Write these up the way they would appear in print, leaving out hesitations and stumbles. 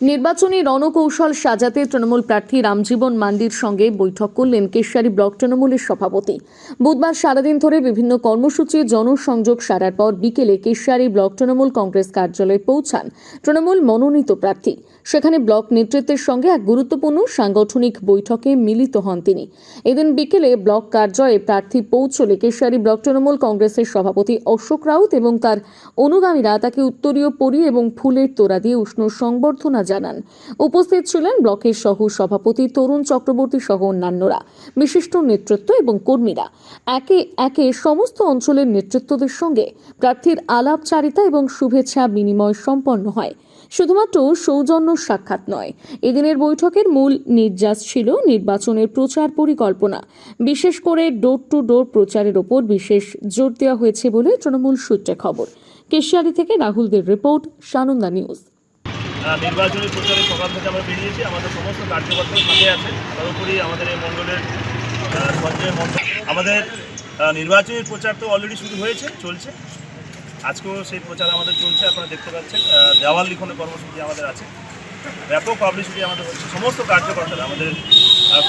নির্বাচনী রণকৌশল সাজাতে তৃণমূল প্রার্থী রামজীবন মান্ডির সঙ্গে বৈঠক করলেন কেশিয়ারি ব্লক তৃণমূলের সভাপতি। বুধবার সারাদিন ধরে বিভিন্ন কর্মসূচি জনসংযোগ সারার পর বিকেলে কেশিয়ারি ব্লক তৃণমূল কংগ্রেস কার্যালয়ে পৌঁছান তৃণমূল মনোনীত প্রার্থী। সেখানে ব্লক নেতৃত্বের সঙ্গে এক গুরুত্বপূর্ণ সাংগঠনিক বৈঠকে মিলিত হন তিনি। এদিন বিকেলে ব্লক কার্যালয়ে প্রার্থী পৌঁছলে কেশিয়ারি ব্লক তৃণমূল কংগ্রেসের সভাপতি অশোক রাউত এবং তার অনুগামীরা তাকে উত্তরীয় পরি এবং ফুলের তোড়া দিয়ে উষ্ণ সংবর্ধনা জানান। উপস্থিত ছিলেন ব্লকের সহ সভাপতি তরুণ চক্রবর্তী সহ অন্যান্যরা, বিশিষ্ট নেতৃত্ব এবং কর্মীরা। একে একে সমস্ত অঞ্চলের নেতৃত্বদের সঙ্গে প্রার্থীর আলাপচারিতা এবং শুভেচ্ছা বিনিময় সম্পন্ন হয়। শুধুমাত্র সৌজন্য সাক্ষাৎ নয়, এদিনের বৈঠকের মূল নির্যাস ছিল নির্বাচনের প্রচার পরিকল্পনা। বিশেষ করে ডোর টু ডোর প্রচারের ওপর বিশেষ জোর দেওয়া হয়েছে বলে তৃণমূল সূত্রে খবর। কেশিয়ারি থেকে রাহুলদের রিপোর্ট, সানন্দা নিউজ। নির্বাচনী প্রচারে সকাল থেকে আমরা বেরিয়েছি, আমাদের সমস্ত কার্যকর্তা সাথে আছে। তারপরে আমাদের এই মণ্ডলের সঞ্জয় মণ্ডল, আমাদের নির্বাচনী প্রচার তো অলরেডি শুরু হয়েছে, চলছে। আজকেও সেই প্রচার আমাদের চলছে, আপনারা দেখতে পাচ্ছেন। দেওয়াল লিখনের কর্মসূচি আমাদের আছে, ব্যাপক পাবলিসিটি আমাদের হচ্ছে। সমস্ত কার্যকর্তারা আমাদের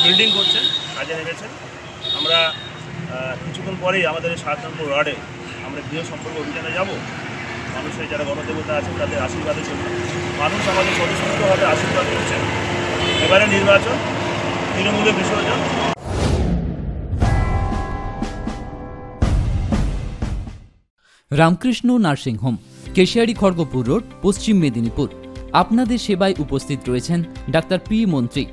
ফিল্ডিং করছেন, কাজে নেমেছেন। আমরা কিছুক্ষণ পরেই আমাদের 7 নম্বর ওয়ার্ডে আমরা গৃহ সম্পর্ক অভিযানে যাব। মানুষের যারা গণদেবতা আছেন তাদের আশীর্বাদের জন্য মানুষ আমাদের স্বতঃস্ফূর্তভাবে আশীর্বাদ করছেন। এবারে নির্বাচন তৃণমূলের বিসর্জন। Ramakrishna nursing home, Keshiary Kharagpur road, পশ্চিম মেদিনীপুর। আপনাদের সেবায় উপস্থিত রয়েছেন ডাক্তার পি মন্ত্রী।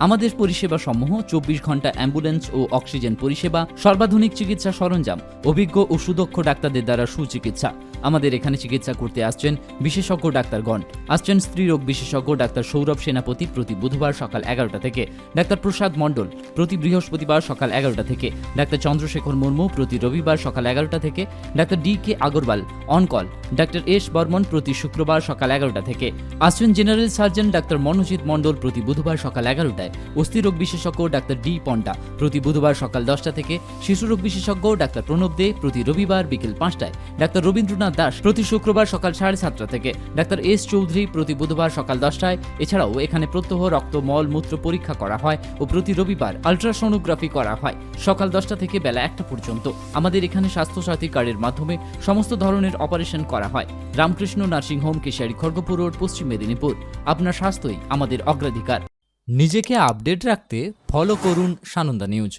আমাদের পরিষেবা সমূহ 24 ঘন্টা অ্যাম্বুলেন্স ও অক্সিজেন পরিষেবা, সর্বাধুনিক চিকিৎসা সরঞ্জাম, অভিজ্ঞ ও সুদক্ষ ডাক্তারদের দ্বারা সুচিকিৎসা। আমাদের এখানে চিকিৎসা করতে আসছেন বিশেষজ্ঞ ডাক্তারগণ। আসছেন স্ত্রীরোগ বিশেষজ্ঞ ডাক্তার সৌরভ সেনাপতি প্রতি বুধবার সকাল 11টা থেকে, ডাক্তার প্রসাদ মণ্ডল প্রতি বৃহস্পতিবার সকাল 11টা থেকে, ডাক্তার চন্দ্রশেখর মুর্মু প্রতি রবিবার সকাল 11টা থেকে, doctor DK. Agarwal on call, doctor S. Barman প্রতি শুক্রবার সকাল 11টা থেকে। আসছেন জেনারেল সার্জন ডাক্তার মনোজিৎ মণ্ডল প্রতি বুধবার সকাল 11টায়, অস্থিরোগ বিশেষজ্ঞ ডাক্তার ডি. পন্ডা প্রতি বুধবার সকাল 10টা থেকে, শিশুরোগ বিশেষজ্ঞ ডাক্তার প্রণব দে প্রতি রবিবার বিকেল 5টায়, ডাক্তার রবীন্দ্রনাথ দাস প্রতি শুক্রবার সকাল 7:30 থেকে, ডাক্তার এস. চৌধুরী প্রতি বুধবার সকাল 10টায়। এছাড়াও এখানে প্রত্যহ রক্ত, মল, মূত্র পরীক্ষা করা হয় ও প্রতি রবিবার আলট্রাসোনোগ্রাফি করা হয় সকাল 10টা থেকে বেলা 1টা পর্যন্ত। আমাদের এখানে স্বাস্থ্যসাথী কার্ডের মাধ্যমে সমস্ত ধরনের অপারেশন করা হয়। Ramakrishna nursing home, Keshiary Kharagpur road, পশ্চিম মেদিনীপুর। আপনার স্বাস্থ্যই আমাদের অগ্রাধিকার। নিজেকে আপডেট রাখতে ফলো করুন সানন্দা নিউজ।